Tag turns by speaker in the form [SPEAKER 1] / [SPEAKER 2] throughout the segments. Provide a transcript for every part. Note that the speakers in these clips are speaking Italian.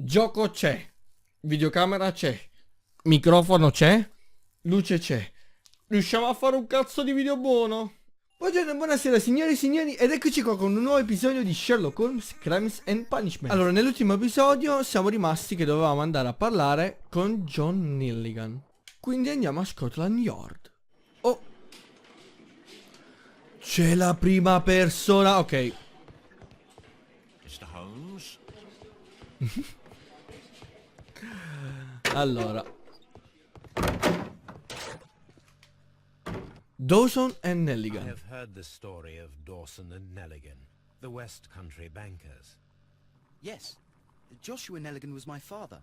[SPEAKER 1] Gioco c'è, videocamera c'è, microfono c'è, luce c'è. Riusciamo a fare un cazzo di video buono? Buongiorno e buonasera signori e signori ed eccoci qua con un nuovo episodio di Sherlock Holmes Crimes and Punishment. Allora, nell'ultimo episodio siamo rimasti che dovevamo andare a parlare con John Milligan. Quindi andiamo a Scotland Yard. Oh, c'è la prima persona, ok.
[SPEAKER 2] Mr. Holmes?
[SPEAKER 1] Allora, Dawson and
[SPEAKER 2] I
[SPEAKER 1] Nelligan.
[SPEAKER 2] have heard the story of Dawson and Nelligan, the West Country bankers.
[SPEAKER 3] Yes, Joshua Nelligan was my father.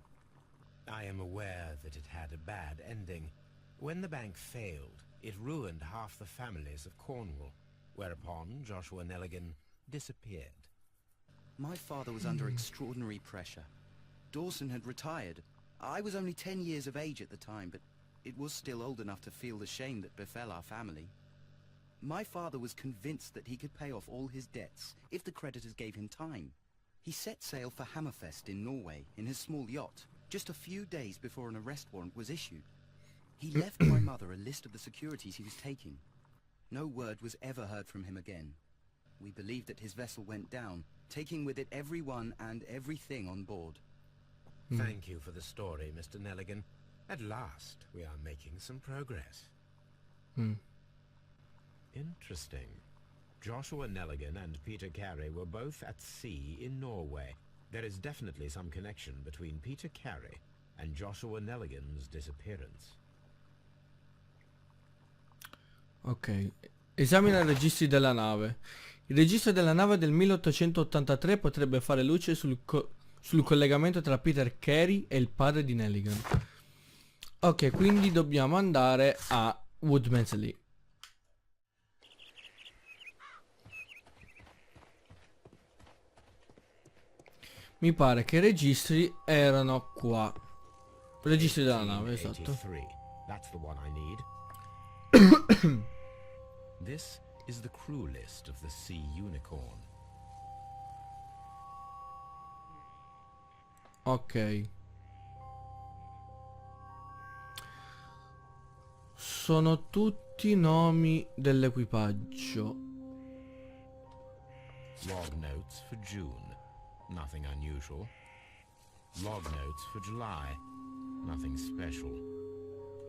[SPEAKER 2] I am aware that it had a bad ending. When the bank failed, it ruined half the families of Cornwall, whereupon Joshua Nelligan disappeared.
[SPEAKER 3] My father was under extraordinary pressure. Dawson had retired. I was only 10 years of age at the time, but it was still old enough to feel the shame that befell our family. My father was convinced that he could pay off all his debts if the creditors gave him time. He set sail for Hammerfest in Norway in his small yacht, just a few days before an arrest warrant was issued. He left my mother a list of the securities he was taking. No word was ever heard from him again. We believe that his vessel went down, taking with it everyone and everything on board.
[SPEAKER 2] Thank you for the story, Mr. Nelligan. At last, we are making some progress. Interesting. Joshua Nelligan and Peter Carey were both at sea in Norway. There is definitely some connection between Peter Carey and Joshua Nelligan's disappearance.
[SPEAKER 1] Ok, esamina i registri della nave. Il registro della nave del 1883 potrebbe fare luce sul collegamento tra Peter Carey e il padre di Nelligan. Ok, quindi dobbiamo andare a Woodmansley. Mi pare che i registri erano qua. Registri della nave, esatto.
[SPEAKER 2] 1883. That's the one I need. This is the crew list of the Sea Unicorn.
[SPEAKER 1] Ok. Sono tutti nomi dell'equipaggio.
[SPEAKER 2] Log notes for June. Nothing unusual. Log notes for July. Nothing special.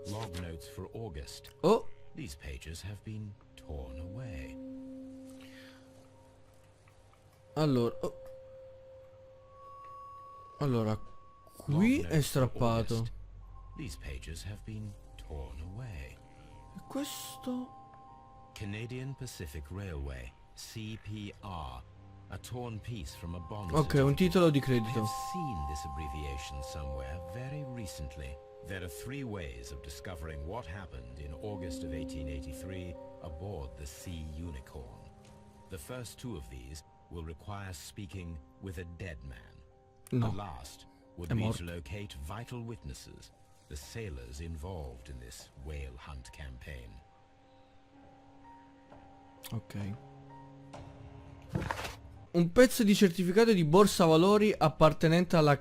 [SPEAKER 2] Log notes for August.
[SPEAKER 1] Oh,
[SPEAKER 2] These pages have been torn away.
[SPEAKER 1] allora. Oh. Allora, qui
[SPEAKER 2] Log
[SPEAKER 1] è
[SPEAKER 2] notes for
[SPEAKER 1] strappato.
[SPEAKER 2] August. These pages have been torn away.
[SPEAKER 1] E questo?
[SPEAKER 2] Canadian Pacific Railway, CPR. A torn piece from a bond.
[SPEAKER 1] Ok, un titolo di
[SPEAKER 2] I have
[SPEAKER 1] credito.
[SPEAKER 2] seen this abbreviation somewhere very recently. There are three ways of discovering what happened in August of 1883 aboard the Sea Unicorn. The first two of these will require speaking with a dead man.
[SPEAKER 1] No.
[SPEAKER 2] The last would
[SPEAKER 1] È
[SPEAKER 2] be
[SPEAKER 1] morto.
[SPEAKER 2] to locate vital witnesses, the sailors involved in this whale hunt campaign.
[SPEAKER 1] Ok. Un pezzo di certificato di borsa valori appartenente alla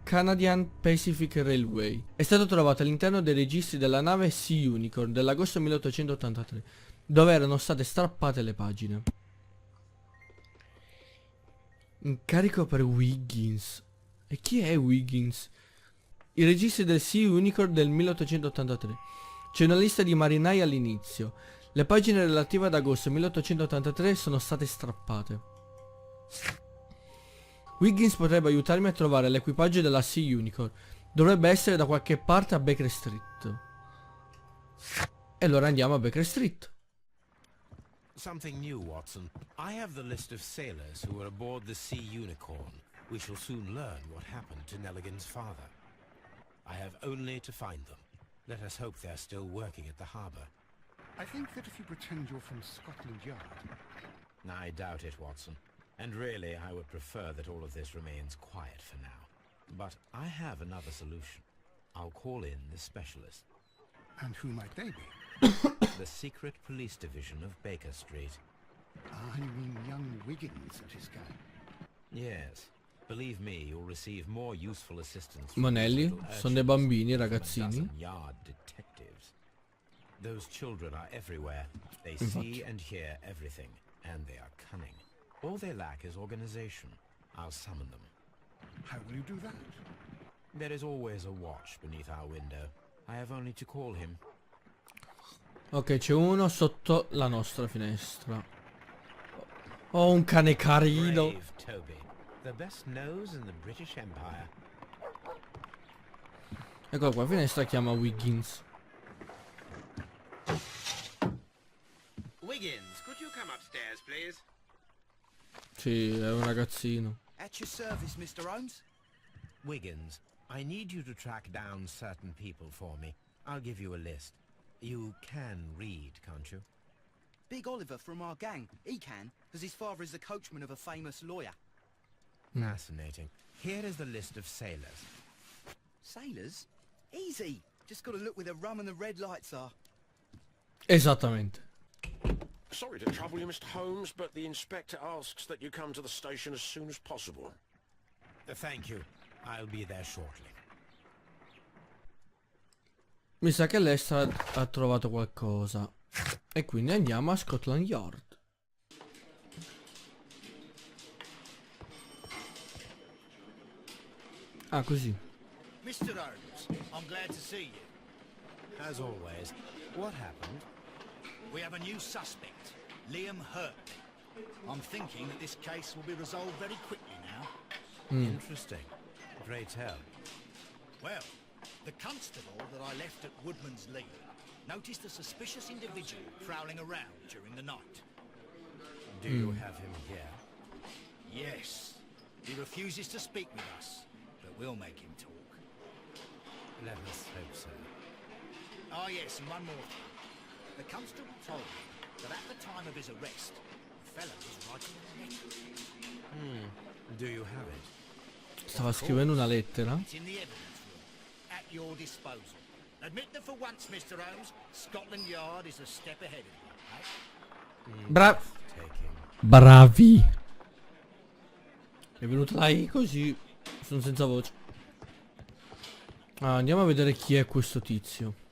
[SPEAKER 1] Canadian Pacific Railway. È stato trovato all'interno dei registri della nave Sea Unicorn dell'agosto 1883, dove erano state strappate le pagine. Incarico per Wiggins. E chi è Wiggins? I registri del Sea Unicorn del 1883. C'è una lista di marinai all'inizio. Le pagine relative ad agosto 1883 sono state strappate. Wiggins potrebbe aiutarmi a trovare l'equipaggio della Sea Unicorn. Dovrebbe essere da qualche parte a Baker Street. E allora andiamo a Baker Street.
[SPEAKER 2] Something new, Watson. I have the list of sailors who were aboard the Sea Unicorn. We shall soon learn what happened to Nelligan's father. I have only to find them. Let us hope they're still working at the harbour.
[SPEAKER 4] I think that if you pretend you're from Scotland Yard...
[SPEAKER 2] I doubt it, Watson. And really, I would prefer that all of this remains quiet for now. But I have another solution. I'll call in the specialist.
[SPEAKER 4] And who might they be?
[SPEAKER 2] The secret police division of Baker Street.
[SPEAKER 4] Ah, you mean young Wiggins and his gang?
[SPEAKER 2] Yes. Believe me, you'll receive more useful assistance.
[SPEAKER 1] Monelli, sono dei bambini, ragazzini.
[SPEAKER 2] Yard detectives. Those children are everywhere. They see and hear everything, and they are cunning. All they lack is organization. I'll summon them.
[SPEAKER 4] How will you do that?
[SPEAKER 2] There is always a watch beneath our window. I have only to call him.
[SPEAKER 1] Ok, c'è uno sotto la nostra finestra. Oh, un cane carino.
[SPEAKER 2] Brave Toby, the best nose in the British Empire.
[SPEAKER 1] Ecco qua, finestra chiama Wiggins.
[SPEAKER 5] Wiggins, could you come upstairs, please?
[SPEAKER 1] Sì, è un ragazzino.
[SPEAKER 3] At your service, Mr. Holmes.
[SPEAKER 2] Wiggins, I need you to track down certain people for me. I'll give you a list. You can read, can't you?
[SPEAKER 3] Big Oliver from our gang. He can, because his father is the coachman of a famous lawyer.
[SPEAKER 2] Fascinating. Here is the list of sailors.
[SPEAKER 3] Sailors? Easy. Just got to look where the rum and the red lights are.
[SPEAKER 1] Esattamente.
[SPEAKER 5] Sorry to trouble you, Mr. Holmes, but the inspector asks that you come to the station as soon as possible.
[SPEAKER 2] Thank you. I'll be there shortly.
[SPEAKER 1] Mi sa che lei ha trovato qualcosa. E quindi andiamo a Scotland Yard. Ah, così.
[SPEAKER 6] Mr. Holmes, I'm glad to see you.
[SPEAKER 2] As always, what happened?
[SPEAKER 6] We have a new suspect, Liam Hurt. I'm thinking that this case will be resolved very quickly now.
[SPEAKER 2] Interesting. Pray tell.
[SPEAKER 6] Well, the constable that I left at Woodman's Lee noticed a suspicious individual prowling around during the night.
[SPEAKER 2] Do you have him here?
[SPEAKER 6] Yes, he refuses to speak with us, but we'll make him talk.
[SPEAKER 2] Let us hope so.
[SPEAKER 6] Oh yes, and one more thing. The constable told me that at the time of his arrest, the fellow was writing a letter.
[SPEAKER 2] Do you have it?
[SPEAKER 1] Stava scrivendo una lettera.
[SPEAKER 6] It's in the evidence room, at your disposal. Admit that for once, Mr. Holmes, Scotland Yard is a step ahead of you, eh?
[SPEAKER 2] Taking.
[SPEAKER 1] Bravi. È venuta lei così. Sono senza voce. Ah, andiamo a vedere chi è questo tizio.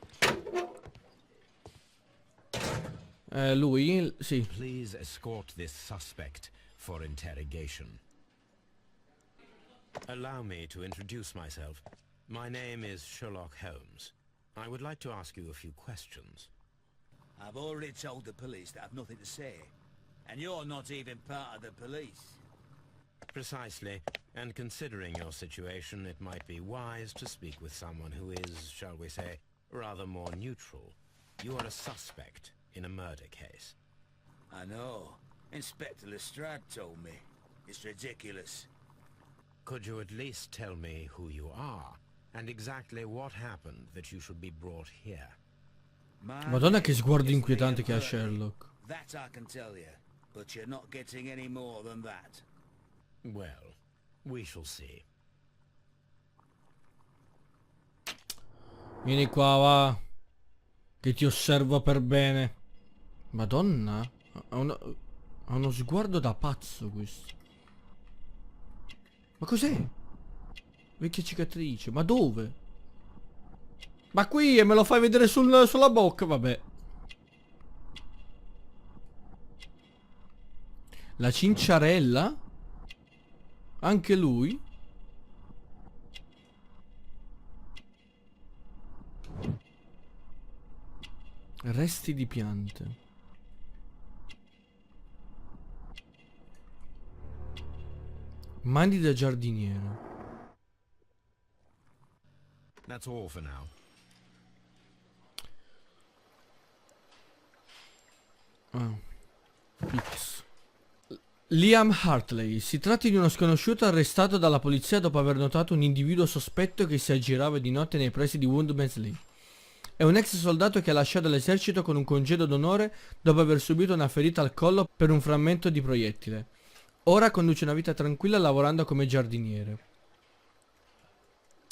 [SPEAKER 1] Lui? Sì.
[SPEAKER 2] Please escort this suspect for interrogation. Allow me to introduce myself. My name is Sherlock Holmes. I would like to ask you a few questions.
[SPEAKER 7] I've already told the police that I've nothing to say. And you're not even part of the police.
[SPEAKER 2] Precisely. And considering your situation, it might be wise to speak with someone who is, shall we say, rather more neutral. You are a suspect in a murder case.
[SPEAKER 7] I know. Inspector Lestrade told me. It's ridiculous.
[SPEAKER 2] Could you at least tell me who you are, and exactly what happened that you should be brought here?
[SPEAKER 1] Madonna che sguardo inquietante che ha Sherlock.
[SPEAKER 7] That I can tell you. But you're not getting any more than that.
[SPEAKER 2] Well, we shall see.
[SPEAKER 1] Vieni qua, va. Che ti osservo per bene. Madonna. Ha uno sguardo da pazzo questo. Ma cos'è? Vecchia cicatrice. Ma dove? Ma qui, e me lo fai vedere sulla bocca. Vabbè. La cinciarella. Anche lui. Resti di piante. Mani da giardiniere.
[SPEAKER 2] That's all for now.
[SPEAKER 1] X. Liam Hartley. Si tratta di uno sconosciuto arrestato dalla polizia dopo aver notato un individuo sospetto che si aggirava di notte nei pressi di Woodman's Lee. È un ex soldato che ha lasciato l'esercito con un congedo d'onore dopo aver subito una ferita al collo per un frammento di proiettile. Ora conduce una vita tranquilla lavorando come giardiniere.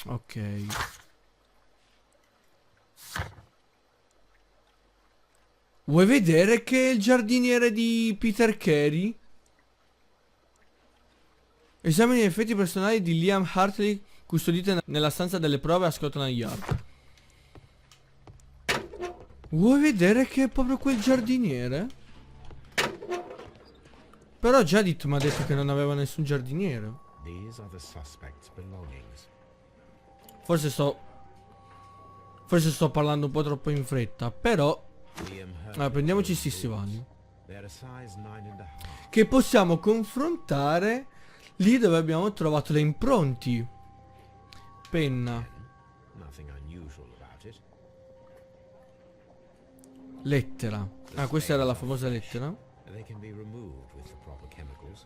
[SPEAKER 1] Ok. Vuoi vedere che è il giardiniere di Peter Carey? Esamini gli effetti personali di Liam Hartley custoditi nella stanza delle prove a Scotland Yard. Vuoi vedere che è proprio quel giardiniere? Però Jadith mi ha detto che non aveva nessun giardiniere.
[SPEAKER 2] These are the suspect's belongings.
[SPEAKER 1] Forse sto parlando un po' troppo in fretta. Però prendiamoci sti stivali,
[SPEAKER 2] They're a size 9.5.
[SPEAKER 1] che possiamo confrontare lì dove abbiamo trovato le impronti. Penna.
[SPEAKER 2] Nothing unusual about it.
[SPEAKER 1] Lettera. Ah, questa era la famosa lettera.
[SPEAKER 2] They can be removed with the proper chemicals.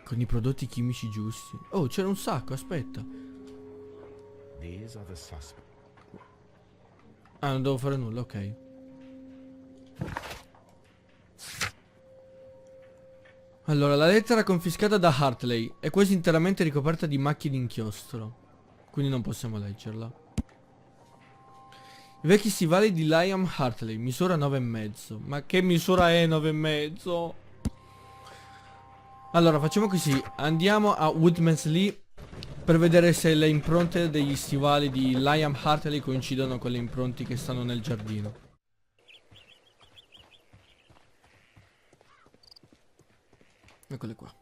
[SPEAKER 1] Con i prodotti chimici giusti. Oh, c'era un sacco, aspetta.
[SPEAKER 2] These are the suspects.
[SPEAKER 1] Ah, non devo fare nulla, ok. Allora, la lettera confiscata da Hartley è quasi interamente ricoperta di macchie d'inchiostro, quindi non possiamo leggerla. I vecchi stivali di Liam Hartley, misura 9,5. Ma che misura è 9,5? Allora, facciamo così. Andiamo a Woodman's Lee per vedere se le impronte degli stivali di Liam Hartley coincidono con le impronte che stanno nel giardino. Eccole qua.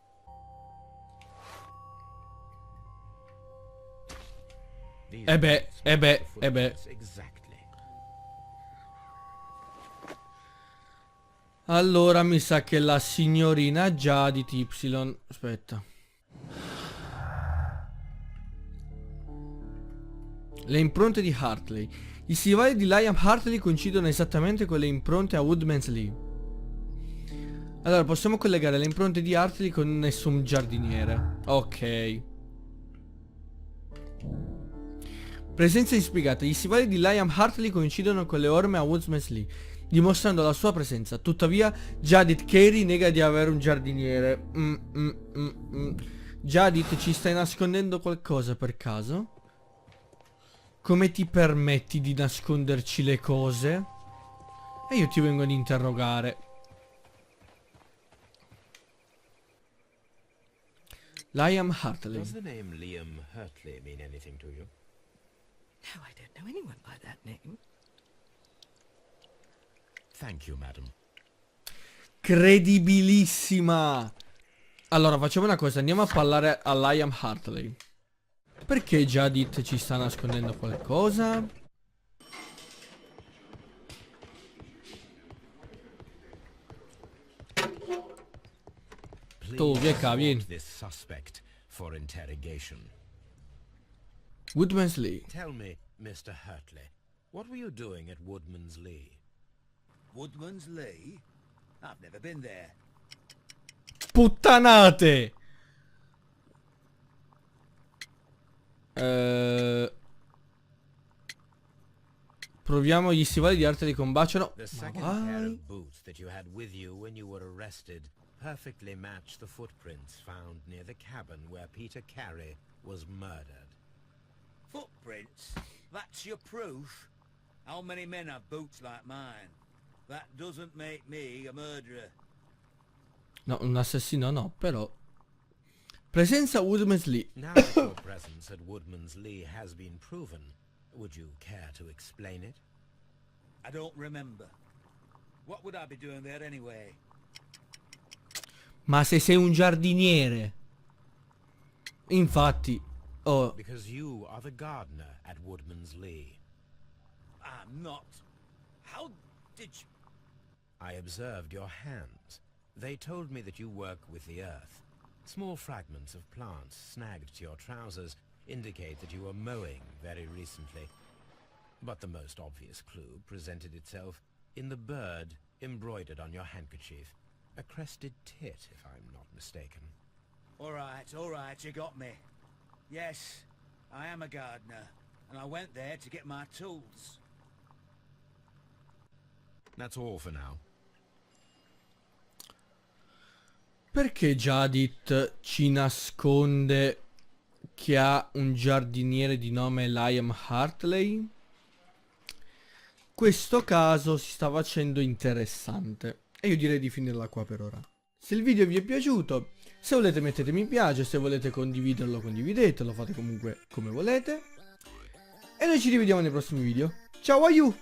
[SPEAKER 2] These
[SPEAKER 1] Eh beh,
[SPEAKER 2] are
[SPEAKER 1] eh beh,
[SPEAKER 2] the
[SPEAKER 1] eh beh.
[SPEAKER 2] footprints exactly.
[SPEAKER 1] Allora mi sa che la signorina Jadith Y. Aspetta. Le impronte di Hartley. Gli stivali di Liam Hartley coincidono esattamente con le impronte a Woodman's Lee. Allora possiamo collegare le impronte di Hartley con nessun giardiniere. Ok. Presenza inspiegata. Gli stivali di Liam Hartley coincidono con le orme a Woodman's Lee, dimostrando la sua presenza. Tuttavia Jadith Carey nega di avere un giardiniere. Jadith, ci stai nascondendo qualcosa per caso? Come ti permetti di nasconderci le cose? E io ti vengo ad interrogare. Liam Hartley.
[SPEAKER 2] Does the name Liam Hartley mean anything to you?
[SPEAKER 8] No, I don't know anyone by that name.
[SPEAKER 2] Thank you, madam.
[SPEAKER 1] Credibilissima. Allora facciamo una cosa, andiamo a parlare a Liam Hartley. Perché Jadith ci sta nascondendo qualcosa? Tu, vieni qua, vieni.
[SPEAKER 2] This suspect for interrogation.
[SPEAKER 1] Woodman's Lee.
[SPEAKER 2] Tell me, Mr. Hartley, what were you doing at Woodman's Lee?
[SPEAKER 7] Woodman's Lee? I've never been there.
[SPEAKER 1] Puttanate! Proviamo gli stivali di arte di combaciano.
[SPEAKER 2] The
[SPEAKER 1] Ma
[SPEAKER 2] second pair
[SPEAKER 1] vai.
[SPEAKER 2] of boots that you had with you when you were arrested perfectly match the footprints found near the cabin where Peter Carey was murdered.
[SPEAKER 7] Footprints? That's your proof? How many men have boots like mine? That doesn't make me a murderer.
[SPEAKER 1] No, un assassino no, però. Presenza Woodman's Lee.
[SPEAKER 2] Now that your presence at Woodman's Lee has been proven, would you care to explain it?
[SPEAKER 7] I don't remember. What would I be doing there anyway?
[SPEAKER 1] Ma se sei un giardiniere. Infatti. Oh.
[SPEAKER 2] Because you are the gardener at Woodman's Lee.
[SPEAKER 7] I'm not. How did you...
[SPEAKER 2] I observed your hands. They told me that you work with the earth. Small fragments of plants snagged to your trousers indicate that you were mowing very recently. But the most obvious clue presented itself in the bird embroidered on your handkerchief. A crested tit, if I'm not mistaken.
[SPEAKER 7] all right, you got me. Yes, I am a gardener, and I went there to get my tools.
[SPEAKER 2] That's all for now.
[SPEAKER 1] Perché Jadith ci nasconde che ha un giardiniere di nome Liam Hartley? Questo caso si sta facendo interessante e io direi di finirla qua per ora. Se il video vi è piaciuto Se volete mettete mi piace, se volete condividerlo condividetelo, fate comunque come volete. E noi ci rivediamo nei prossimi video. Ciao Wagliù!